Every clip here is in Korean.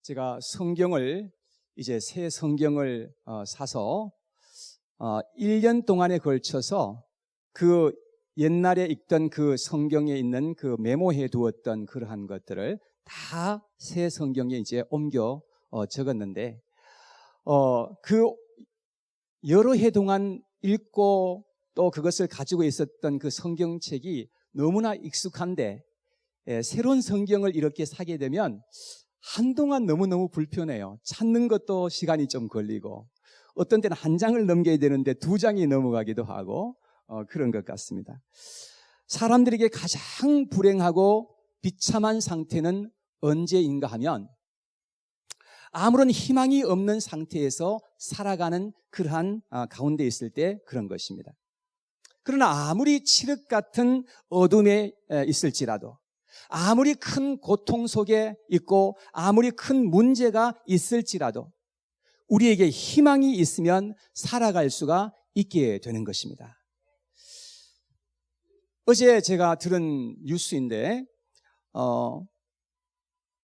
제가 성경을 이제 새 성경을 사서 1년 동안에 걸쳐서 그 옛날에 읽던 그 성경에 있는 그 메모해 두었던 그러한 것들을 다 새 성경에 이제 옮겨 적었는데 그 여러 해 동안 읽고 또 그것을 가지고 있었던 그 성경책이 너무나 익숙한데 새로운 성경을 이렇게 사게 되면 한동안 너무너무 불편해요. 찾는 것도 시간이 좀 걸리고 어떤 때는 한 장을 넘겨야 되는데 두 장이 넘어가기도 하고 그런 것 같습니다. 사람들에게 가장 불행하고 비참한 상태는 언제인가 하면 아무런 희망이 없는 상태에서 살아가는 그러한 가운데 있을 때 그런 것입니다. 그러나 아무리 칠흑 같은 어둠에 있을지라도 아무리 큰 고통 속에 있고 아무리 큰 문제가 있을지라도 우리에게 희망이 있으면 살아갈 수가 있게 되는 것입니다. 어제 제가 들은 뉴스인데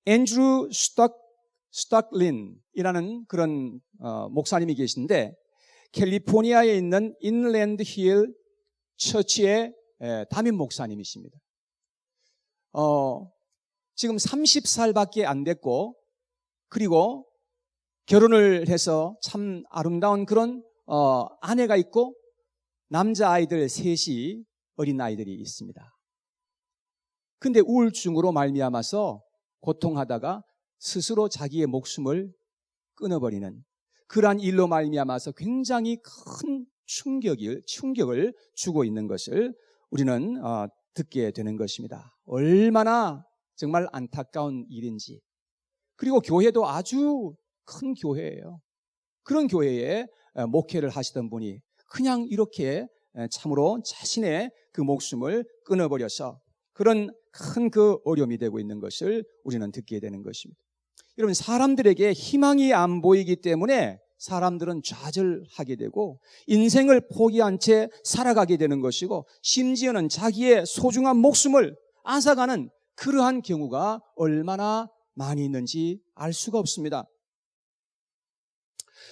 앤드루 스톡린이라는 그런 목사님이 계신데 캘리포니아에 있는 인랜드 힐 처치의 담임 목사님이십니다. 지금 30살밖에 안 됐고 그리고 결혼을 해서 참 아름다운 그런 아내가 있고 남자아이들 셋이 어린아이들이 있습니다. 근데 우울증으로 말미암아서 고통하다가 스스로 자기의 목숨을 끊어버리는 그러한 일로 말미암아서 굉장히 큰 충격을 주고 있는 것을 우리는 듣게 되는 것입니다. 얼마나 정말 안타까운 일인지. 그리고 교회도 아주 큰 교회예요. 그런 교회에 목회를 하시던 분이 그냥 이렇게 참으로 자신의 그 목숨을 끊어버려서 그런 큰 그 어려움이 되고 있는 것을 우리는 듣게 되는 것입니다. 여러분, 사람들에게 희망이 안 보이기 때문에 사람들은 좌절하게 되고 인생을 포기한 채 살아가게 되는 것이고 심지어는 자기의 소중한 목숨을 앗아가는 그러한 경우가 얼마나 많이 있는지 알 수가 없습니다.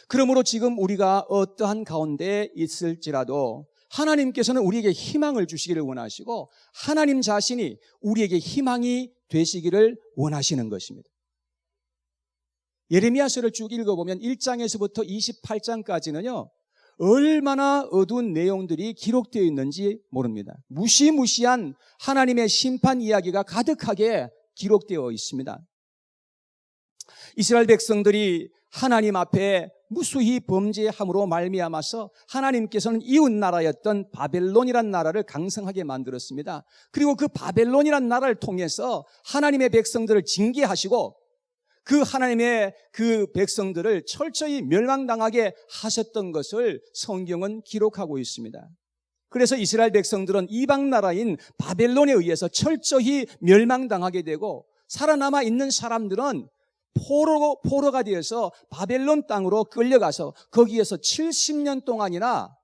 그러므로 지금 우리가 어떠한 가운데 있을지라도 하나님께서는 우리에게 희망을 주시기를 원하시고 하나님 자신이 우리에게 희망이 되시기를 원하시는 것입니다. 예레미야서를 쭉 읽어보면 1장에서부터 28장까지는요 얼마나 어두운 내용들이 기록되어 있는지 모릅니다. 무시무시한 하나님의 심판 이야기가 가득하게 기록되어 있습니다. 이스라엘 백성들이 하나님 앞에 무수히 범죄함으로 말미암아서 하나님께서는 이웃 나라였던 바벨론이란 나라를 강성하게 만들었습니다. 그리고 그 바벨론이란 나라를 통해서 하나님의 백성들을 징계하시고 그 하나님의 그 백성들을 철저히 멸망당하게 하셨던 것을 성경은 기록하고 있습니다. 그래서 이스라엘 백성들은 이방 나라인 바벨론에 의해서 철저히 멸망당하게 되고 살아남아 있는 사람들은 포로가 되어서 바벨론 땅으로 끌려가서 거기에서 70년 동안이나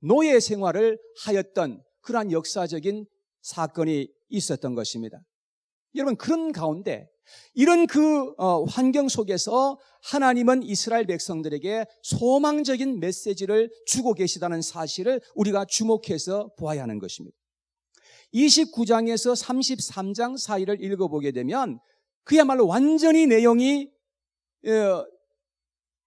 노예 생활을 하였던 그러한 역사적인 사건이 있었던 것입니다. 여러분, 그런 가운데 이런 그 환경 속에서 하나님은 이스라엘 백성들에게 소망적인 메시지를 주고 계시다는 사실을 우리가 주목해서 보아야 하는 것입니다. 29장에서 33장 사이를 읽어보게 되면 그야말로 완전히 내용이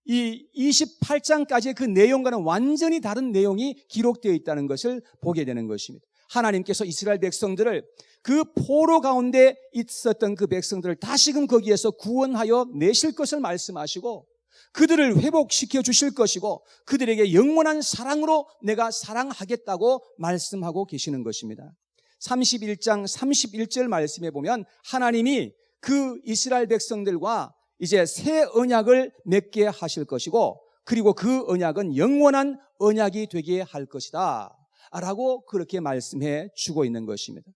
이 28장까지의 그 내용과는 완전히 다른 내용이 기록되어 있다는 것을 보게 되는 것입니다. 하나님께서 이스라엘 백성들을 그 포로 가운데 있었던 그 백성들을 다시금 거기에서 구원하여 내실 것을 말씀하시고 그들을 회복시켜 주실 것이고 그들에게 영원한 사랑으로 내가 사랑하겠다고 말씀하고 계시는 것입니다. 31장 31절 말씀해 보면 하나님이 그 이스라엘 백성들과 이제 새 언약을 맺게 하실 것이고 그리고 그 언약은 영원한 언약이 되게 할 것이다 라고 그렇게 말씀해 주고 있는 것입니다.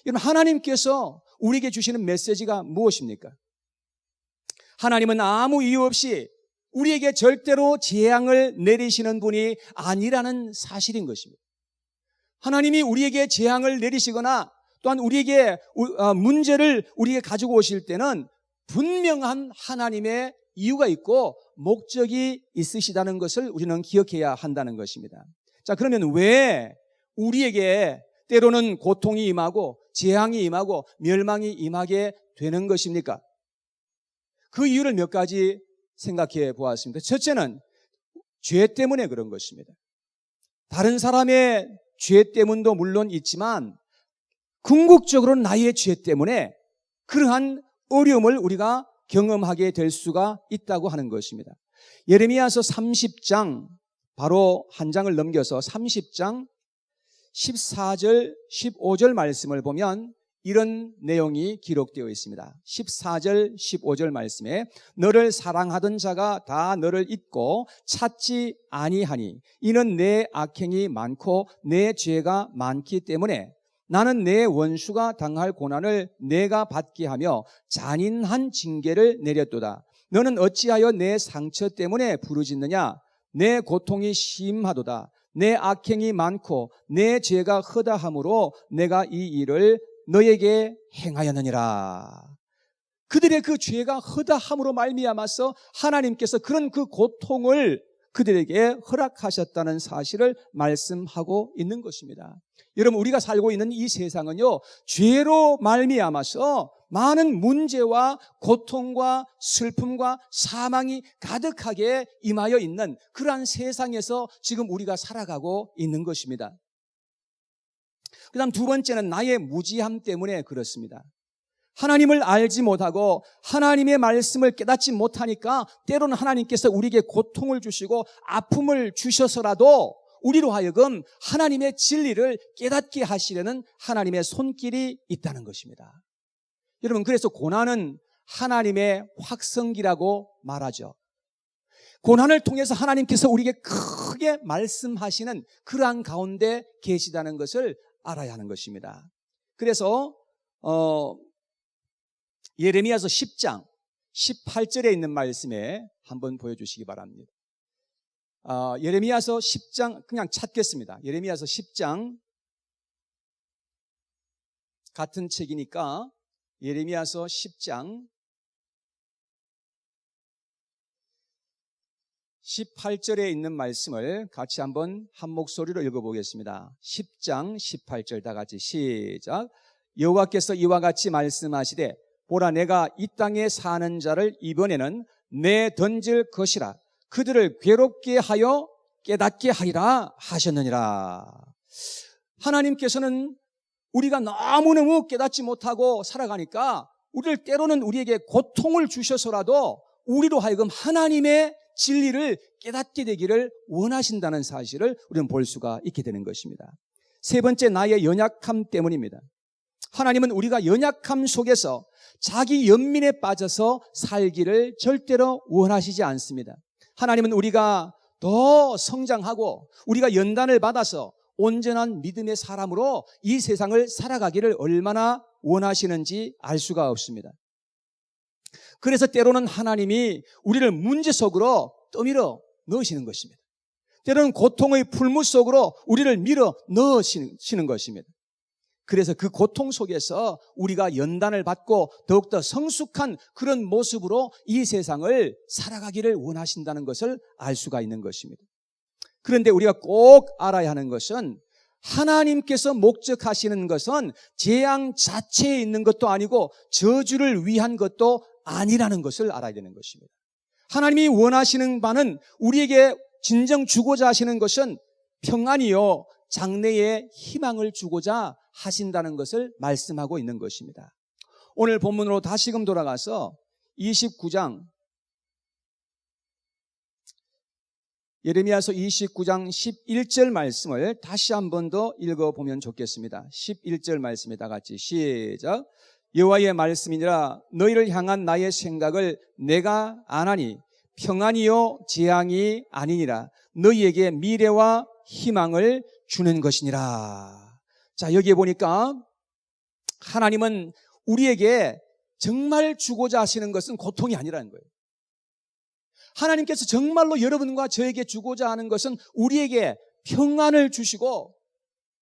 여러분, 하나님께서 우리에게 주시는 메시지가 무엇입니까? 하나님은 아무 이유 없이 우리에게 절대로 재앙을 내리시는 분이 아니라는 사실인 것입니다. 하나님이 우리에게 재앙을 내리시거나 또한 우리에게 문제를 우리에게 가지고 오실 때는 분명한 하나님의 이유가 있고 목적이 있으시다는 것을 우리는 기억해야 한다는 것입니다. 자, 그러면 왜 우리에게 때로는 고통이 임하고 재앙이 임하고 멸망이 임하게 되는 것입니까? 그 이유를 몇 가지 생각해 보았습니다. 첫째는 죄 때문에 그런 것입니다. 다른 사람의 죄 때문도 물론 있지만 궁극적으로 나의 죄 때문에 그러한 어려움을 우리가 경험하게 될 수가 있다고 하는 것입니다. 예레미야서 30장 바로 한 장을 넘겨서 30장 14절 15절 말씀을 보면 이런 내용이 기록되어 있습니다. 14절 15절 말씀에 너를 사랑하던 자가 다 너를 잊고 찾지 아니하니 이는 내 악행이 많고 내 죄가 많기 때문에 나는 내 원수가 당할 고난을 내가 받게 하며 잔인한 징계를 내렸도다. 너는 어찌하여 내 상처 때문에 부르짖느냐? 내 고통이 심하도다. 내 악행이 많고 내 죄가 허다함으로 내가 이 일을 너에게 행하였느니라. 그들의 그 죄가 허다함으로 말미암아서 하나님께서 그런 그 고통을 그들에게 허락하셨다는 사실을 말씀하고 있는 것입니다. 여러분, 우리가 살고 있는 이 세상은요, 죄로 말미암아서 많은 문제와 고통과 슬픔과 사망이 가득하게 임하여 있는 그러한 세상에서 지금 우리가 살아가고 있는 것입니다. 그 다음 두 번째는 나의 무지함 때문에 그렇습니다. 하나님을 알지 못하고 하나님의 말씀을 깨닫지 못하니까 때로는 하나님께서 우리에게 고통을 주시고 아픔을 주셔서라도 우리로 하여금 하나님의 진리를 깨닫게 하시려는 하나님의 손길이 있다는 것입니다. 여러분, 그래서 고난은 하나님의 확성기라고 말하죠. 고난을 통해서 하나님께서 우리에게 크게 말씀하시는 그러한 가운데 계시다는 것을 알아야 하는 것입니다. 그래서 예레미야서 10장 18절에 있는 말씀에 한번 보여주시기 바랍니다. 예레미야서 10장 그냥 찾겠습니다. 예레미야서 10장 같은 책이니까 예레미야서 10장 18절에 있는 말씀을 같이 한번 한 목소리로 읽어보겠습니다. 10장 18절 다 같이 시작. 여호와께서 이와 같이 말씀하시되 보라 내가 이 땅에 사는 자를 이번에는 내 던질 것이라 그들을 괴롭게 하여 깨닫게 하리라 하셨느니라. 하나님께서는 우리가 너무너무 깨닫지 못하고 살아가니까 우리를 때로는 우리에게 고통을 주셔서라도 우리로 하여금 하나님의 진리를 깨닫게 되기를 원하신다는 사실을 우리는 볼 수가 있게 되는 것입니다. 세 번째, 나의 연약함 때문입니다. 하나님은 우리가 연약함 속에서 자기 연민에 빠져서 살기를 절대로 원하시지 않습니다. 하나님은 우리가 더 성장하고 우리가 연단을 받아서 온전한 믿음의 사람으로 이 세상을 살아가기를 얼마나 원하시는지 알 수가 없습니다. 그래서 때로는 하나님이 우리를 문제 속으로 떠밀어 넣으시는 것입니다. 때로는 고통의 풀무 속으로 우리를 밀어 넣으시는 것입니다. 그래서 그 고통 속에서 우리가 연단을 받고 더욱더 성숙한 그런 모습으로 이 세상을 살아가기를 원하신다는 것을 알 수가 있는 것입니다. 그런데 우리가 꼭 알아야 하는 것은 하나님께서 목적하시는 것은 재앙 자체에 있는 것도 아니고 저주를 위한 것도 아니라는 것을 알아야 되는 것입니다. 하나님이 원하시는 바는 우리에게 진정 주고자 하시는 것은 평안이요 장래의 희망을 주고자 하신다는 것을 말씀하고 있는 것입니다. 오늘 본문으로 다시금 돌아가서 29장 예레미야서 29장 11절 말씀을 다시 한 번 더 읽어보면 좋겠습니다. 11절 말씀에 다 같이 시작. 여호와의 말씀이니라 너희를 향한 나의 생각을 내가 아나니 평안이요 재앙이 아니니라 너희에게 미래와 희망을 주는 것이니라. 자, 여기에 보니까 하나님은 우리에게 정말 주고자 하시는 것은 고통이 아니라는 거예요. 하나님께서 정말로 여러분과 저에게 주고자 하는 것은 우리에게 평안을 주시고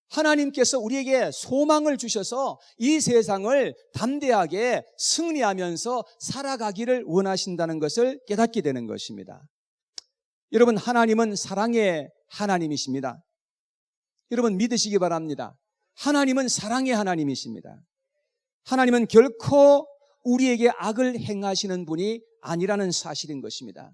하나님께서 우리에게 소망을 주셔서 이 세상을 담대하게 승리하면서 살아가기를 원하신다는 것을 깨닫게 되는 것입니다. 여러분, 하나님은 사랑의 하나님이십니다. 여러분, 믿으시기 바랍니다. 하나님은 사랑의 하나님이십니다. 하나님은 결코 우리에게 악을 행하시는 분이 아니라는 사실인 것입니다.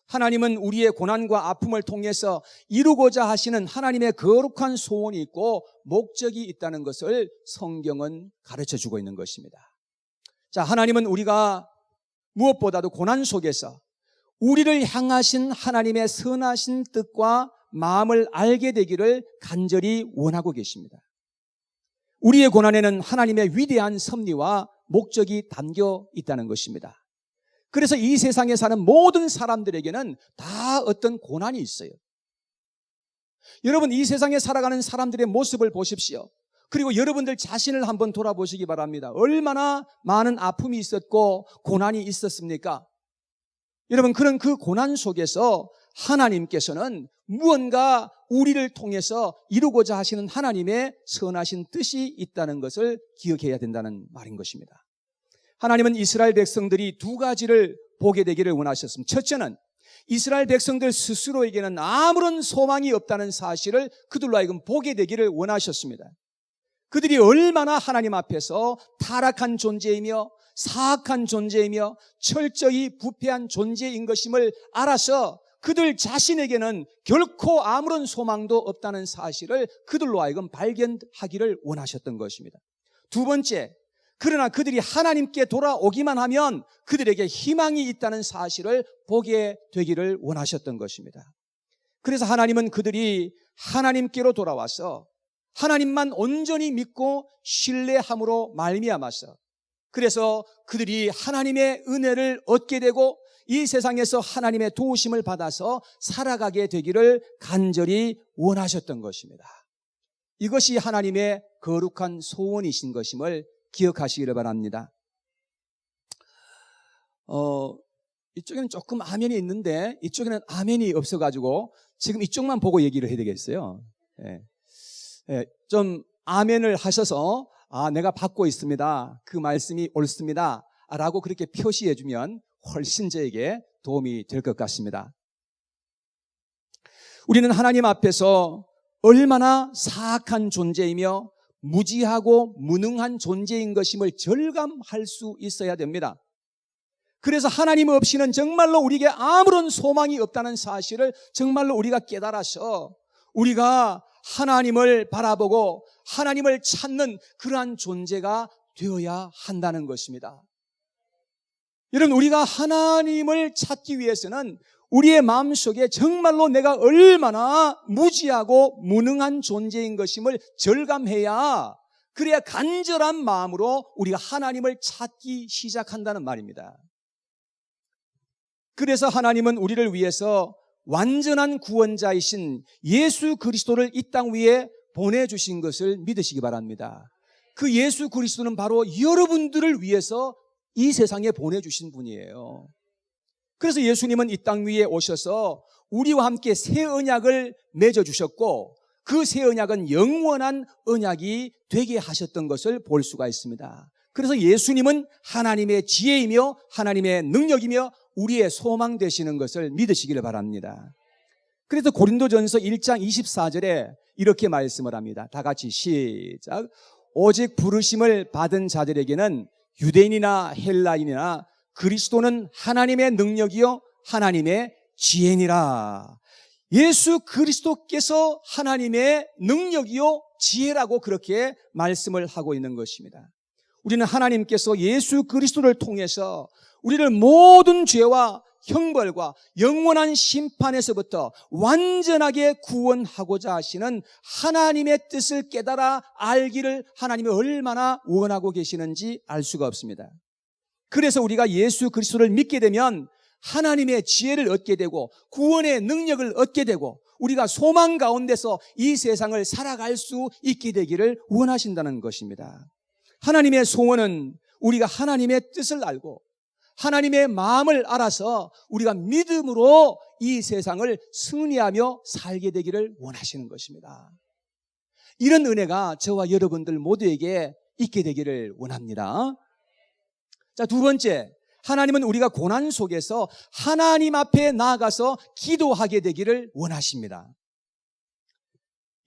하나님은 우리의 고난과 아픔을 통해서 이루고자 하시는 하나님의 거룩한 소원이 있고 목적이 있다는 것을 성경은 가르쳐주고 있는 것입니다. 자, 하나님은 우리가 무엇보다도 고난 속에서 우리를 향하신 하나님의 선하신 뜻과 마음을 알게 되기를 간절히 원하고 계십니다. 우리의 고난에는 하나님의 위대한 섭리와 목적이 담겨 있다는 것입니다. 그래서 이 세상에 사는 모든 사람들에게는 다 어떤 고난이 있어요. 여러분, 이 세상에 살아가는 사람들의 모습을 보십시오. 그리고 여러분들 자신을 한번 돌아보시기 바랍니다. 얼마나 많은 아픔이 있었고 고난이 있었습니까? 여러분, 그런 그 고난 속에서 하나님께서는 무언가 우리를 통해서 이루고자 하시는 하나님의 선하신 뜻이 있다는 것을 기억해야 된다는 말인 것입니다. 하나님은 이스라엘 백성들이 두 가지를 보게 되기를 원하셨습니다. 첫째는 이스라엘 백성들 스스로에게는 아무런 소망이 없다는 사실을 그들로 하여금 보게 되기를 원하셨습니다. 그들이 얼마나 하나님 앞에서 타락한 존재이며 사악한 존재이며 철저히 부패한 존재인 것임을 알아서 그들 자신에게는 결코 아무런 소망도 없다는 사실을 그들로 하여금 발견하기를 원하셨던 것입니다. 두 번째, 그러나 그들이 하나님께 돌아오기만 하면 그들에게 희망이 있다는 사실을 보게 되기를 원하셨던 것입니다. 그래서 하나님은 그들이 하나님께로 돌아와서 하나님만 온전히 믿고 신뢰함으로 말미암아서 그래서 그들이 하나님의 은혜를 얻게 되고 이 세상에서 하나님의 도우심을 받아서 살아가게 되기를 간절히 원하셨던 것입니다. 이것이 하나님의 거룩한 소원이신 것임을 기억하시기를 바랍니다. 이쪽에는 조금 아멘이 있는데 이쪽에는 아멘이 없어가지고 지금 이쪽만 보고 얘기를 해야 되겠어요. 좀 아멘을 하셔서 내가 받고 있습니다. 그 말씀이 옳습니다. 라고 그렇게 표시해 주면 훨씬 저에게 도움이 될 것 같습니다. 우리는 하나님 앞에서 얼마나 사악한 존재이며 무지하고 무능한 존재인 것임을 절감할 수 있어야 됩니다. 그래서 하나님 없이는 정말로 우리에게 아무런 소망이 없다는 사실을 정말로 우리가 깨달아서 우리가 하나님을 바라보고 하나님을 찾는 그러한 존재가 되어야 한다는 것입니다. 여러분, 우리가 하나님을 찾기 위해서는 우리의 마음속에 정말로 내가 얼마나 무지하고 무능한 존재인 것임을 절감해야 그래야 간절한 마음으로 우리가 하나님을 찾기 시작한다는 말입니다. 그래서 하나님은 우리를 위해서 완전한 구원자이신 예수 그리스도를 이 땅 위에 보내주신 것을 믿으시기 바랍니다. 그 예수 그리스도는 바로 여러분들을 위해서 이 세상에 보내주신 분이에요. 그래서 예수님은 이 땅 위에 오셔서 우리와 함께 새 언약을 맺어주셨고 그 새 언약은 영원한 언약이 되게 하셨던 것을 볼 수가 있습니다. 그래서 예수님은 하나님의 지혜이며 하나님의 능력이며 우리의 소망 되시는 것을 믿으시기를 바랍니다. 그래서 고린도전서 1장 24절에 이렇게 말씀을 합니다. 다 같이 시작. 오직 부르심을 받은 자들에게는 유대인이나 헬라인이나 그리스도는 하나님의 능력이요 하나님의 지혜니라. 예수 그리스도께서 하나님의 능력이요 지혜라고 그렇게 말씀을 하고 있는 것입니다. 우리는 하나님께서 예수 그리스도를 통해서 우리를 모든 죄와 형벌과 영원한 심판에서부터 완전하게 구원하고자 하시는 하나님의 뜻을 깨달아 알기를 하나님이 얼마나 원하고 계시는지 알 수가 없습니다. 그래서 우리가 예수 그리스도를 믿게 되면 하나님의 지혜를 얻게 되고 구원의 능력을 얻게 되고 우리가 소망 가운데서 이 세상을 살아갈 수 있게 되기를 원하신다는 것입니다. 하나님의 소원은 우리가 하나님의 뜻을 알고 하나님의 마음을 알아서 우리가 믿음으로 이 세상을 승리하며 살게 되기를 원하시는 것입니다. 이런 은혜가 저와 여러분들 모두에게 있게 되기를 원합니다. 자, 두 번째, 하나님은 우리가 고난 속에서 하나님 앞에 나아가서 기도하게 되기를 원하십니다.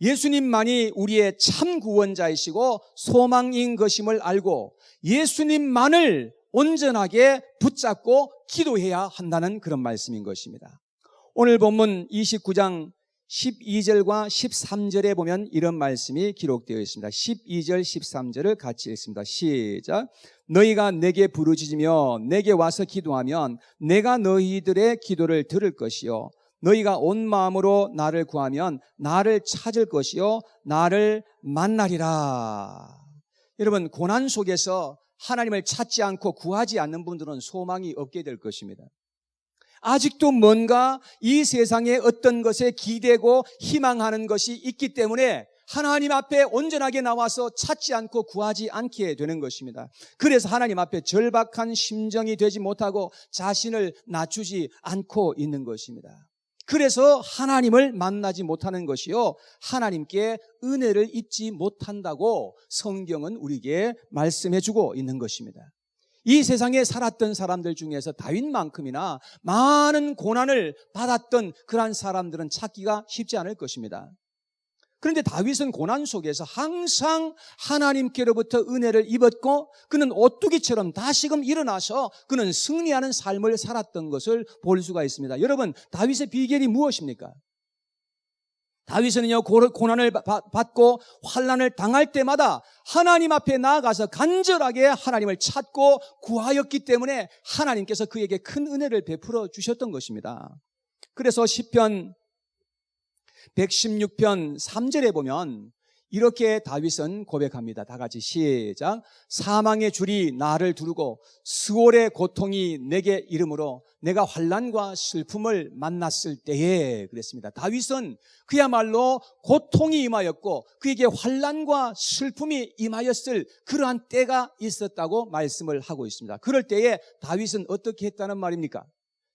예수님만이 우리의 참 구원자이시고 소망인 것임을 알고 예수님만을 온전하게 붙잡고 기도해야 한다는 그런 말씀인 것입니다. 오늘 본문 29장 12절과 13절에 보면 이런 말씀이 기록되어 있습니다. 12절, 13절을 같이 읽습니다. 시작. 너희가 내게 부르짖으며 내게 와서 기도하면 내가 너희들의 기도를 들을 것이요 너희가 온 마음으로 나를 구하면 나를 찾을 것이요 나를 만나리라. 여러분, 고난 속에서 하나님을 찾지 않고 구하지 않는 분들은 소망이 없게 될 것입니다. 아직도 뭔가 이 세상에 어떤 것에 기대고 희망하는 것이 있기 때문에 하나님 앞에 온전하게 나와서 찾지 않고 구하지 않게 되는 것입니다. 그래서 하나님 앞에 절박한 심정이 되지 못하고 자신을 낮추지 않고 있는 것입니다. 그래서 하나님을 만나지 못하는 것이요 하나님께 은혜를 입지 못한다고 성경은 우리에게 말씀해주고 있는 것입니다. 이 세상에 살았던 사람들 중에서 다윗만큼이나 많은 고난을 받았던 그러한 사람들은 찾기가 쉽지 않을 것입니다. 그런데 다윗은 고난 속에서 항상 하나님께로부터 은혜를 입었고 그는 오뚜기처럼 다시금 일어나서 그는 승리하는 삶을 살았던 것을 볼 수가 있습니다. 여러분, 다윗의 비결이 무엇입니까? 다윗은요, 고난을 받고 환난을 당할 때마다 하나님 앞에 나아가서 간절하게 하나님을 찾고 구하였기 때문에 하나님께서 그에게 큰 은혜를 베풀어 주셨던 것입니다. 그래서 시편 116편 3절에 보면 이렇게 다윗은 고백합니다. 다 같이 시작. 사망의 줄이 나를 두르고 수월의 고통이 내게 이르므로 내가 환난과 슬픔을 만났을 때에 그랬습니다. 다윗은 그야말로 고통이 임하였고 그에게 환난과 슬픔이 임하였을 그러한 때가 있었다고 말씀을 하고 있습니다. 그럴 때에 다윗은 어떻게 했다는 말입니까?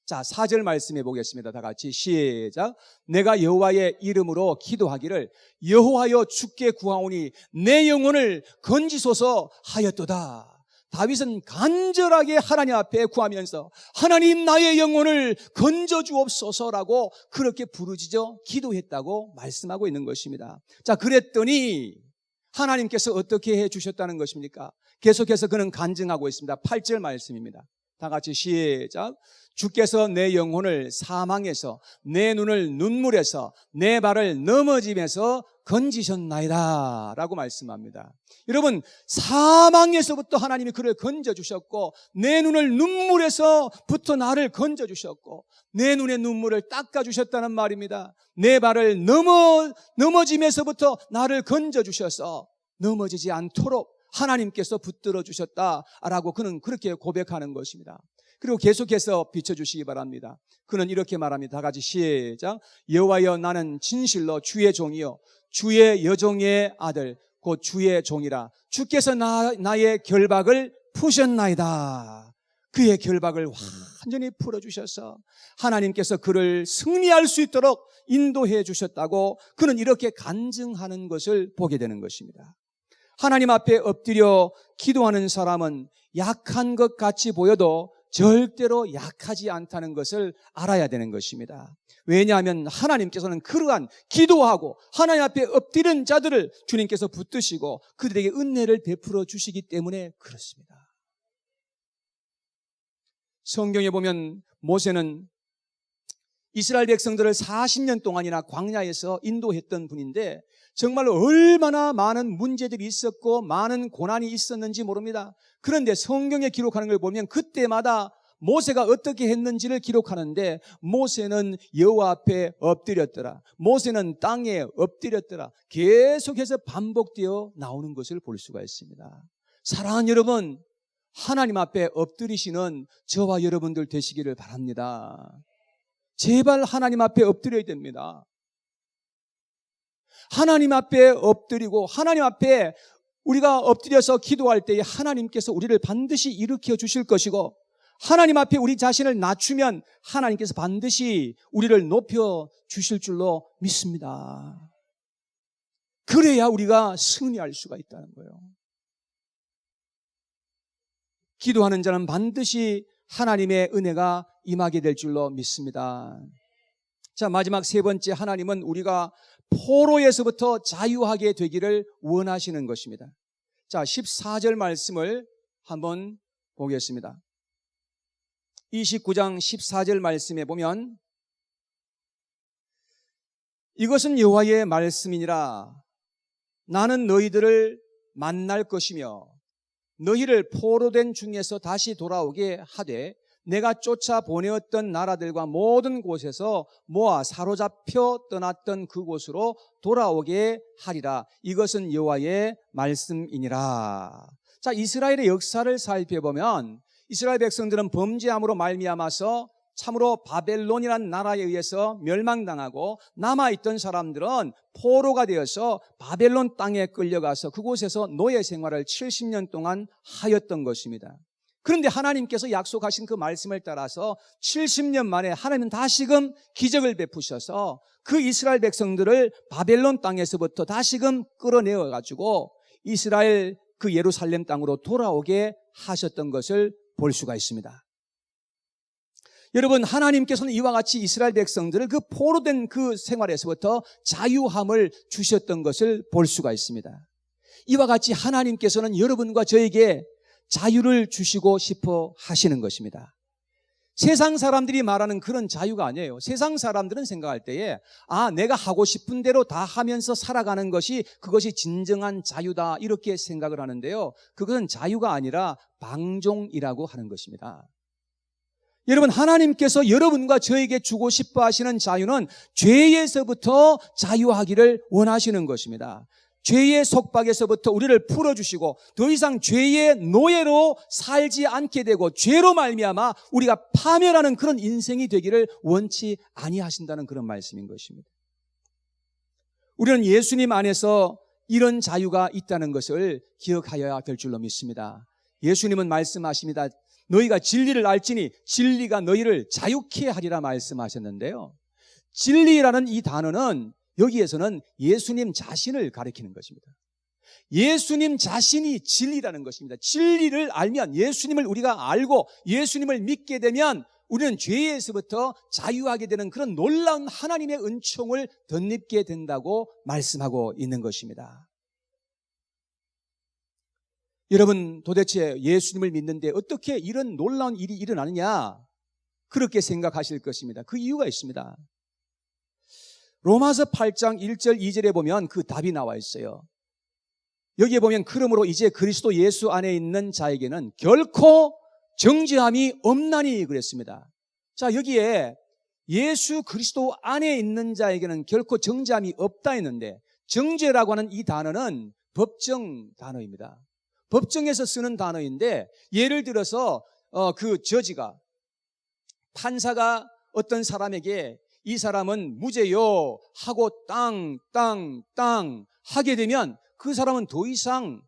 자, 4절 말씀해 보겠습니다. 다 같이 시작. 내가 여호와의 이름으로 기도하기를 여호와여 주께 구하오니 내 영혼을 건지소서 하였도다. 다윗은 간절하게 하나님 앞에 구하면서 하나님 나의 영혼을 건져주옵소서라고 그렇게 부르짖어 기도했다고 말씀하고 있는 것입니다. 자, 그랬더니 하나님께서 어떻게 해주셨다는 것입니까? 계속해서 그는 간증하고 있습니다. 8절 말씀입니다. 다 같이 시작. 주께서 내 영혼을 사망에서 내 눈을 눈물에서 내 발을 넘어짐에서 건지셨나이다 라고 말씀합니다. 여러분, 사망에서부터 하나님이 그를 건져주셨고 내 눈을 눈물에서부터 나를 건져주셨고 내 눈의 눈물을 닦아주셨다는 말입니다. 내 발을 넘어짐에서부터 나를 건져주셔서 넘어지지 않도록 하나님께서 붙들어 주셨다라고 그는 그렇게 고백하는 것입니다. 그리고 계속해서 비춰주시기 바랍니다. 그는 이렇게 말합니다. 다 같이 시작. 여호와여 나는 진실로 주의 종이요 주의 여종의 아들 곧 주의 종이라. 주께서 나의 결박을 푸셨나이다. 그의 결박을 완전히 풀어주셔서 하나님께서 그를 승리할 수 있도록 인도해 주셨다고 그는 이렇게 간증하는 것을 보게 되는 것입니다. 하나님 앞에 엎드려 기도하는 사람은 약한 것 같이 보여도 절대로 약하지 않다는 것을 알아야 되는 것입니다. 왜냐하면 하나님께서는 그러한 기도하고 하나님 앞에 엎드린 자들을 주님께서 붙드시고 그들에게 은혜를 베풀어 주시기 때문에 그렇습니다. 성경에 보면 모세는 이스라엘 백성들을 40년 동안이나 광야에서 인도했던 분인데 정말로 얼마나 많은 문제들이 있었고 많은 고난이 있었는지 모릅니다. 그런데 성경에 기록하는 걸 보면 그때마다 모세가 어떻게 했는지를 기록하는데 모세는 여호와 앞에 엎드렸더라. 모세는 땅에 엎드렸더라. 계속해서 반복되어 나오는 것을 볼 수가 있습니다. 사랑하는 여러분, 하나님 앞에 엎드리시는 저와 여러분들 되시기를 바랍니다. 제발 하나님 앞에 엎드려야 됩니다. 하나님 앞에 엎드리고 하나님 앞에 우리가 엎드려서 기도할 때에 하나님께서 우리를 반드시 일으켜 주실 것이고 하나님 앞에 우리 자신을 낮추면 하나님께서 반드시 우리를 높여 주실 줄로 믿습니다. 그래야 우리가 승리할 수가 있다는 거예요. 기도하는 자는 반드시 하나님의 은혜가 임하게 될 줄로 믿습니다. 자, 마지막 세 번째, 하나님은 우리가 포로에서부터 자유하게 되기를 원하시는 것입니다. 자, 14절 말씀을 한번 보겠습니다. 29장 14절 말씀에 보면 이것은 여호와의 말씀이니라. 나는 너희들을 만날 것이며 너희를 포로된 중에서 다시 돌아오게 하되 내가 쫓아 보내었던 나라들과 모든 곳에서 모아 사로잡혀 떠났던 그곳으로 돌아오게 하리라. 이것은 여호와의 말씀이니라. 자, 이스라엘의 역사를 살펴보면 이스라엘 백성들은 범죄함으로 말미암아서 참으로 바벨론이라는 나라에 의해서 멸망당하고 남아있던 사람들은 포로가 되어서 바벨론 땅에 끌려가서 그곳에서 노예 생활을 70년 동안 하였던 것입니다. 그런데 하나님께서 약속하신 그 말씀을 따라서 70년 만에 하나님은 다시금 기적을 베푸셔서 그 이스라엘 백성들을 바벨론 땅에서부터 다시금 끌어내어 가지고 이스라엘 그 예루살렘 땅으로 돌아오게 하셨던 것을 볼 수가 있습니다. 여러분, 하나님께서는 이와 같이 이스라엘 백성들을 그 포로된 그 생활에서부터 자유함을 주셨던 것을 볼 수가 있습니다. 이와 같이 하나님께서는 여러분과 저에게 자유를 주시고 싶어 하시는 것입니다. 세상 사람들이 말하는 그런 자유가 아니에요. 세상 사람들은 생각할 때에 내가 하고 싶은 대로 다 하면서 살아가는 것이 그것이 진정한 자유다 이렇게 생각을 하는데요. 그것은 자유가 아니라 방종이라고 하는 것입니다. 여러분, 하나님께서 여러분과 저에게 주고 싶어 하시는 자유는 죄에서부터 자유하기를 원하시는 것입니다. 죄의 속박에서부터 우리를 풀어주시고 더 이상 죄의 노예로 살지 않게 되고 죄로 말미암아 우리가 파멸하는 그런 인생이 되기를 원치 아니하신다는 그런 말씀인 것입니다. 우리는 예수님 안에서 이런 자유가 있다는 것을 기억하여야 될 줄로 믿습니다. 예수님은 말씀하십니다. 너희가 진리를 알지니 진리가 너희를 자유케 하리라 말씀하셨는데요. 진리라는 이 단어는 여기에서는 예수님 자신을 가리키는 것입니다. 예수님 자신이 진리라는 것입니다. 진리를 알면, 예수님을 우리가 알고 예수님을 믿게 되면 우리는 죄에서부터 자유하게 되는 그런 놀라운 하나님의 은총을 덧입게 된다고 말씀하고 있는 것입니다. 여러분, 도대체 예수님을 믿는데 어떻게 이런 놀라운 일이 일어나느냐? 그렇게 생각하실 것입니다. 그 이유가 있습니다. 로마서 8장 1절 2절에 보면 그 답이 나와 있어요. 여기에 보면 그러므로 이제 그리스도 예수 안에 있는 자에게는 결코 정죄함이 없나니 그랬습니다. 자, 여기에 예수 그리스도 안에 있는 자에게는 결코 정죄함이 없다 했는데, 정죄라고 하는 이 단어는 법정 단어입니다. 법정에서 쓰는 단어인데, 예를 들어서 그 저지가, 판사가 어떤 사람에게 이 사람은 무죄요 하고 땅 하게 되면 그 사람은 더 이상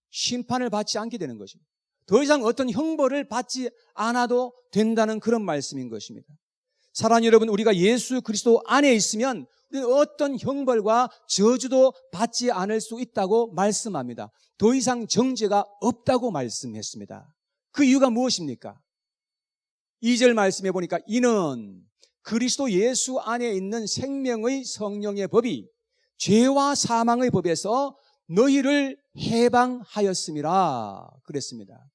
심판을 받지 않게 되는 것입니다. 더 이상 어떤 형벌을 받지 않아도 된다는 그런 말씀인 것입니다. 사랑하는 여러분, 우리가 예수 그리스도 안에 있으면 우리는 어떤 형벌과 저주도 받지 않을 수 있다고 말씀합니다. 더 이상 정죄가 없다고 말씀했습니다. 그 이유가 무엇입니까? 2절 말씀해 보니까 이는 그리스도 예수 안에 있는 생명의 성령의 법이 죄와 사망의 법에서 너희를 해방하였음이라 그랬습니다.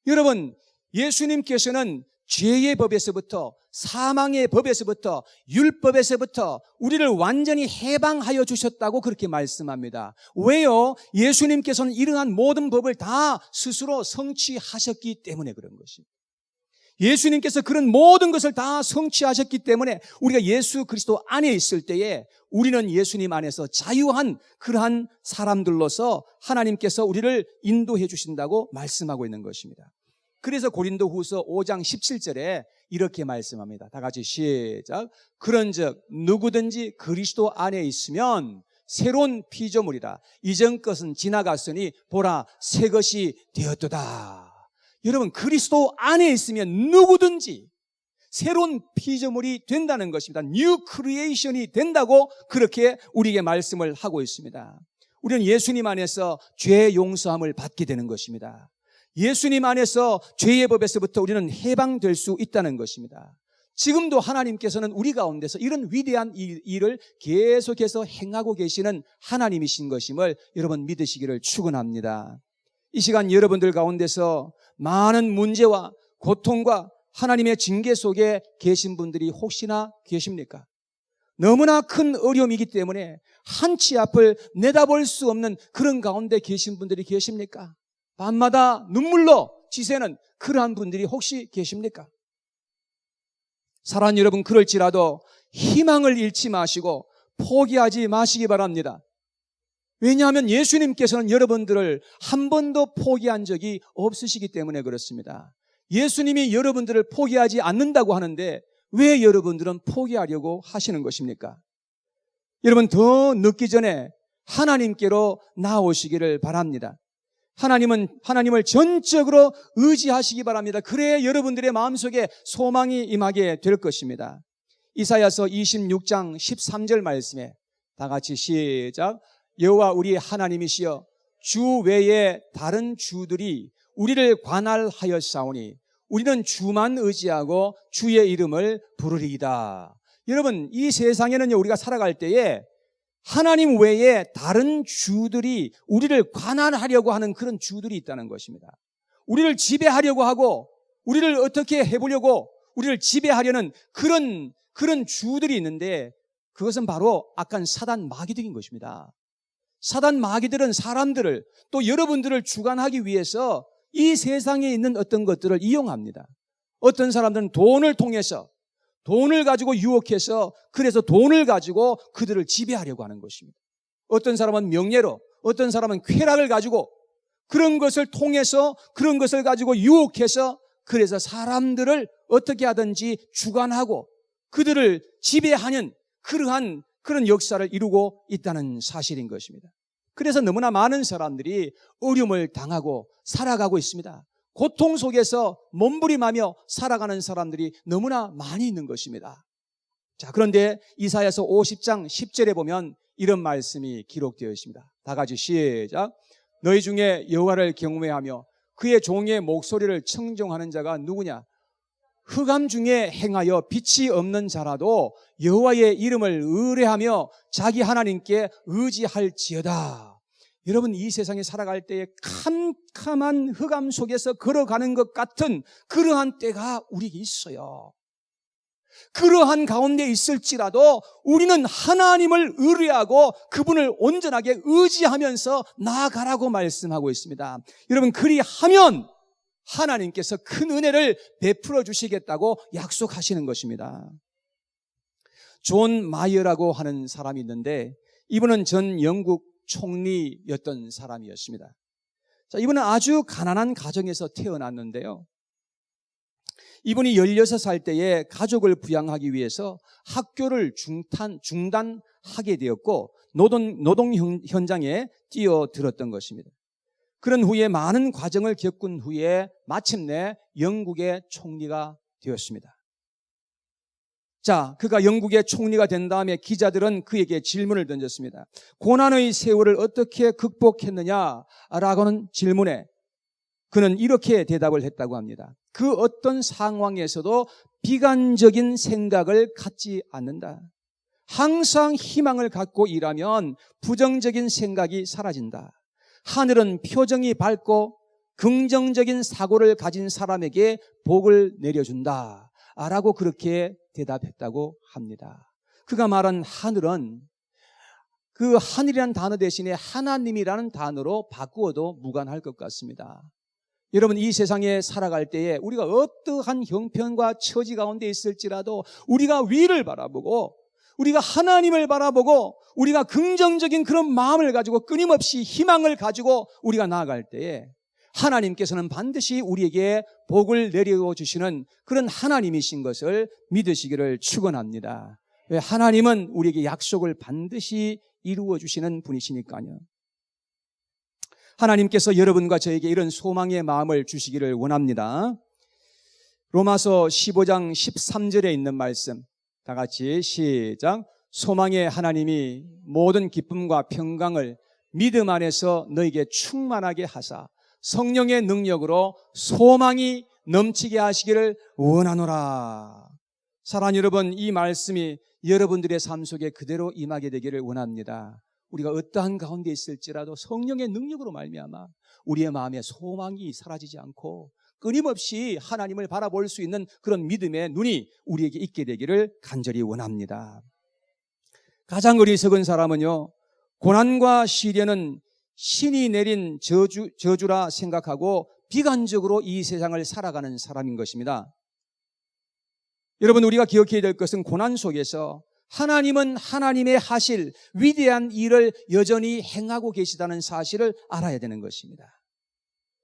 여러분, 예수님께서는 죄의 법에서부터, 사망의 법에서부터, 율법에서부터 우리를 완전히 해방하여 주셨다고 그렇게 말씀합니다. 왜요? 예수님께서는 이러한 모든 법을 다 스스로 성취하셨기 때문에 그런 것입니다. 예수님께서 그런 모든 것을 다 성취하셨기 때문에 우리가 예수 그리스도 안에 있을 때에 우리는 예수님 안에서 자유한 그러한 사람들로서 하나님께서 우리를 인도해 주신다고 말씀하고 있는 것입니다. 그래서 고린도후서 5장 17절에 이렇게 말씀합니다. 다 같이 시작. 그런즉 누구든지 그리스도 안에 있으면 새로운 피조물이라. 이전 것은 지나갔으니 보라 새 것이 되었도다. 여러분, 그리스도 안에 있으면 누구든지 새로운 피조물이 된다는 것입니다. 뉴 크리에이션이 된다고 그렇게 우리에게 말씀을 하고 있습니다. 우리는 예수님 안에서 죄 용서함을 받게 되는 것입니다. 예수님 안에서 죄의 법에서부터 우리는 해방될 수 있다는 것입니다. 지금도 하나님께서는 우리 가운데서 이런 위대한 일을 계속해서 행하고 계시는 하나님이신 것임을 여러분 믿으시기를 축원합니다. 이 시간 여러분들 가운데서 많은 문제와 고통과 하나님의 징계 속에 계신 분들이 혹시나 계십니까? 너무나 큰 어려움이기 때문에 한치 앞을 내다볼 수 없는 그런 가운데 계신 분들이 계십니까? 밤마다 눈물로 지새는 그러한 분들이 혹시 계십니까? 사랑하는 여러분, 그럴지라도 희망을 잃지 마시고 포기하지 마시기 바랍니다. 왜냐하면 예수님께서는 여러분들을 한 번도 포기한 적이 없으시기 때문에 그렇습니다. 예수님이 여러분들을 포기하지 않는다고 하는데 왜 여러분들은 포기하려고 하시는 것입니까? 여러분, 더 늦기 전에 하나님께로 나오시기를 바랍니다. 하나님을 전적으로 의지하시기 바랍니다. 그래야 여러분들의 마음속에 소망이 임하게 될 것입니다. 이사야서 26장 13절 말씀에 다 같이 시작. 여호와 우리 하나님이시여 주 외에 다른 주들이 우리를 관할하였사오니 우리는 주만 의지하고 주의 이름을 부르리이다. 여러분, 이 세상에는요, 우리가 살아갈 때에 하나님 외에 다른 주들이 우리를 관할하려고 하는 그런 주들이 있다는 것입니다. 우리를 지배하려고 하고 우리를 어떻게 해보려고 우리를 지배하려는 그런 주들이 있는데 그것은 바로 악한 사단 마귀들인 것입니다. 사단 마귀들은 사람들을 또 여러분들을 주관하기 위해서 이 세상에 있는 어떤 것들을 이용합니다. 어떤 사람들은 돈을 통해서 돈을 가지고 유혹해서 그래서 돈을 가지고 그들을 지배하려고 하는 것입니다. 어떤 사람은 명예로, 어떤 사람은 쾌락을 가지고 그런 것을 통해서 그런 것을 가지고 유혹해서 그래서 사람들을 어떻게 하든지 주관하고 그들을 지배하는 그런 역사를 이루고 있다는 사실인 것입니다. 그래서 너무나 많은 사람들이 어려움을 당하고 살아가고 있습니다. 고통 속에서 몸부림하며 살아가는 사람들이 너무나 많이 있는 것입니다. 자, 그런데 이사야서 50장 10절에 보면 이런 말씀이 기록되어 있습니다. 다 같이 시작. 너희 중에 여호와를 경외하며 그의 종의 목소리를 청종하는 자가 누구냐? 흑암 중에 행하여 빛이 없는 자라도 여호와의 이름을 의뢰하며 자기 하나님께 의지할지어다. 여러분, 이 세상에 살아갈 때에 캄캄한 흑암 속에서 걸어가는 것 같은 그러한 때가 우리에게 있어요. 그러한 가운데 있을지라도 우리는 하나님을 의뢰하고 그분을 온전하게 의지하면서 나아가라고 말씀하고 있습니다. 여러분, 그리하면 하나님께서 큰 은혜를 베풀어 주시겠다고 약속하시는 것입니다. 존 마이어라고 하는 사람이 있는데 이분은 전 영국 총리였던 사람이었습니다. 자, 이분은 아주 가난한 가정에서 태어났는데요. 이분이 16살 때에 가족을 부양하기 위해서 학교를 중단하게 되었고 노동 현장에 뛰어들었던 것입니다. 그런 후에 많은 과정을 겪은 후에 마침내 영국의 총리가 되었습니다. 자, 그가 영국의 총리가 된 다음에 기자들은 그에게 질문을 던졌습니다. 고난의 세월을 어떻게 극복했느냐라고는 질문에 그는 이렇게 대답을 했다고 합니다. 그 어떤 상황에서도 비관적인 생각을 갖지 않는다. 항상 희망을 갖고 일하면 부정적인 생각이 사라진다. 하늘은 표정이 밝고 긍정적인 사고를 가진 사람에게 복을 내려준다. 라고 그렇게 대답했다고 합니다. 그가 말한 하늘은 그 하늘이라는 단어 대신에 하나님이라는 단어로 바꾸어도 무관할 것 같습니다. 여러분, 이 세상에 살아갈 때에 우리가 어떠한 형편과 처지 가운데 있을지라도 우리가 위를 바라보고 우리가 하나님을 바라보고 우리가 긍정적인 그런 마음을 가지고 끊임없이 희망을 가지고 우리가 나아갈 때에 하나님께서는 반드시 우리에게 복을 내려주시는 그런 하나님이신 것을 믿으시기를 축원합니다. 왜? 하나님은 우리에게 약속을 반드시 이루어 주시는 분이시니까요. 하나님께서 여러분과 저에게 이런 소망의 마음을 주시기를 원합니다. 로마서 15장 13절에 있는 말씀 다 같이 시작. 소망의 하나님이 모든 기쁨과 평강을 믿음 안에서 너에게 충만하게 하사 성령의 능력으로 소망이 넘치게 하시기를 원하노라. 사랑하는 여러분, 이 말씀이 여러분들의 삶 속에 그대로 임하게 되기를 원합니다. 우리가 어떠한 가운데 있을지라도 성령의 능력으로 말미암아 우리의 마음에 소망이 사라지지 않고 끊임없이 하나님을 바라볼 수 있는 그런 믿음의 눈이 우리에게 있게 되기를 간절히 원합니다. 가장 어리석은 사람은요, 고난과 시련은 신이 내린 저주라 생각하고 비관적으로 이 세상을 살아가는 사람인 것입니다. 여러분, 우리가 기억해야 될 것은 고난 속에서 하나님은 하나님의 하실 위대한 일을 여전히 행하고 계시다는 사실을 알아야 되는 것입니다.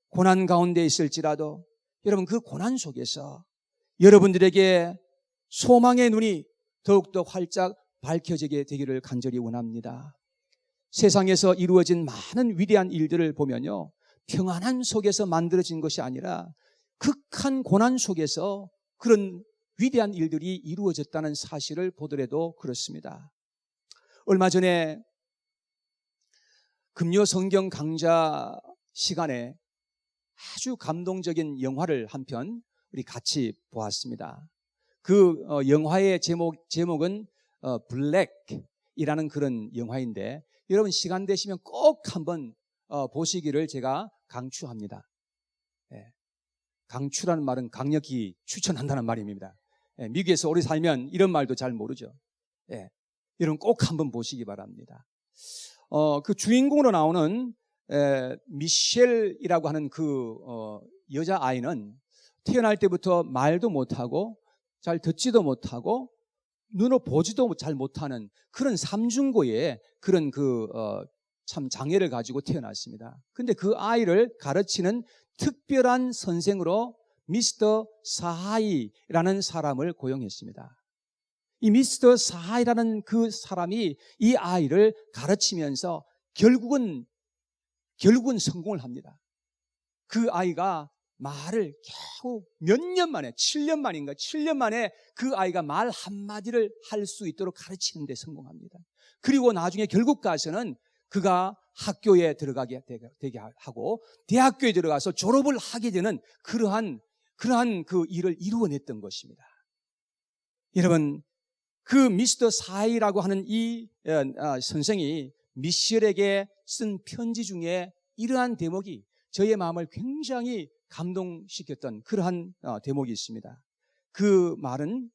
고난 가운데 있을지라도 여러분, 그 고난 속에서 여러분들에게 소망의 눈이 더욱더 활짝 밝혀지게 되기를 간절히 원합니다. 세상에서 이루어진 많은 위대한 일들을 보면요, 평안한 속에서 만들어진 것이 아니라 극한 고난 속에서 그런 위대한 일들이 이루어졌다는 사실을 보더라도 그렇습니다. 얼마 전에 금요 성경 강좌 시간에 아주 감동적인 영화를 한 편 우리 같이 보았습니다. 그 영화의 제목은 블랙이라는 그런 영화인데 여러분 시간 되시면 꼭 한번 보시기를 제가 강추합니다. 강추라는 말은 강력히 추천한다는 말입니다. 미국에서 오래 살면 이런 말도 잘 모르죠. 여러분 꼭 한번 보시기 바랍니다. 그 주인공으로 나오는 미셸이라고 하는 그 여자아이는 태어날 때부터 말도 못하고 잘 듣지도 못하고 눈으로 보지도 잘 못하는 그런 삼중고의 그런 참 장애를 가지고 태어났습니다. 근데 그 아이를 가르치는 특별한 선생으로 미스터 사하이라는 사람을 고용했습니다. 이 미스터 사하이라는 그 사람이 이 아이를 가르치면서 결국은 성공을 합니다. 그 아이가 말을 겨우 몇 년 만에 7년 만에 그 아이가 말 한마디를 할 수 있도록 가르치는 데 성공합니다. 그리고 나중에 결국 가서는 그가 학교에 들어가게 되게 하고 대학교에 들어가서 졸업을 하게 되는 그러한 그 일을 이루어냈던 것입니다. 여러분, 그 미스터 사이라고 하는 이 선생이 미셸에게 쓴 편지 중에 이러한 대목이 저의 마음을 굉장히 감동시켰던 그러한 대목이 있습니다. 그 말은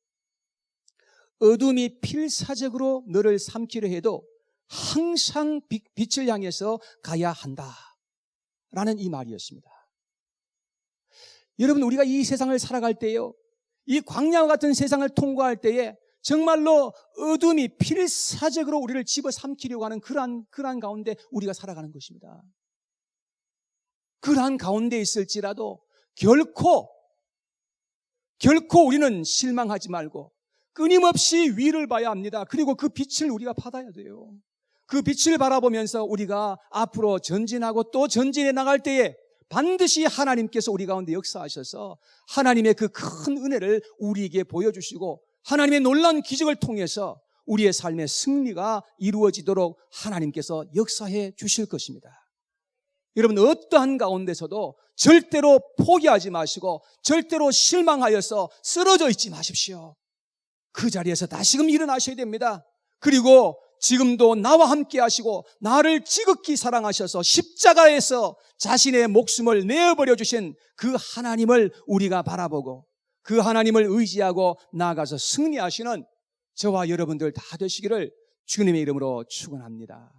어둠이 필사적으로 너를 삼키려 해도 항상 빛을 향해서 가야 한다 라는 이 말이었습니다. 여러분, 우리가 이 세상을 살아갈 때요, 이 광야와 같은 세상을 통과할 때에 정말로 어둠이 필사적으로 우리를 집어삼키려고 하는 그러한 가운데 우리가 살아가는 것입니다. 그러한 가운데 있을지라도 결코 우리는 실망하지 말고 끊임없이 위를 봐야 합니다. 그리고 그 빛을 우리가 받아야 돼요. 그 빛을 바라보면서 우리가 앞으로 전진하고 또 전진해 나갈 때에 반드시 하나님께서 우리 가운데 역사하셔서 하나님의 그 큰 은혜를 우리에게 보여주시고 하나님의 놀라운 기적을 통해서 우리의 삶의 승리가 이루어지도록 하나님께서 역사해 주실 것입니다. 여러분, 어떠한 가운데서도 절대로 포기하지 마시고 절대로 실망하여서 쓰러져 있지 마십시오. 그 자리에서 다시금 일어나셔야 됩니다. 그리고 지금도 나와 함께 하시고 나를 지극히 사랑하셔서 십자가에서 자신의 목숨을 내어버려 주신 그 하나님을 우리가 바라보고 그 하나님을 의지하고 나아가서 승리하시는 저와 여러분들 다 되시기를 주님의 이름으로 축원합니다.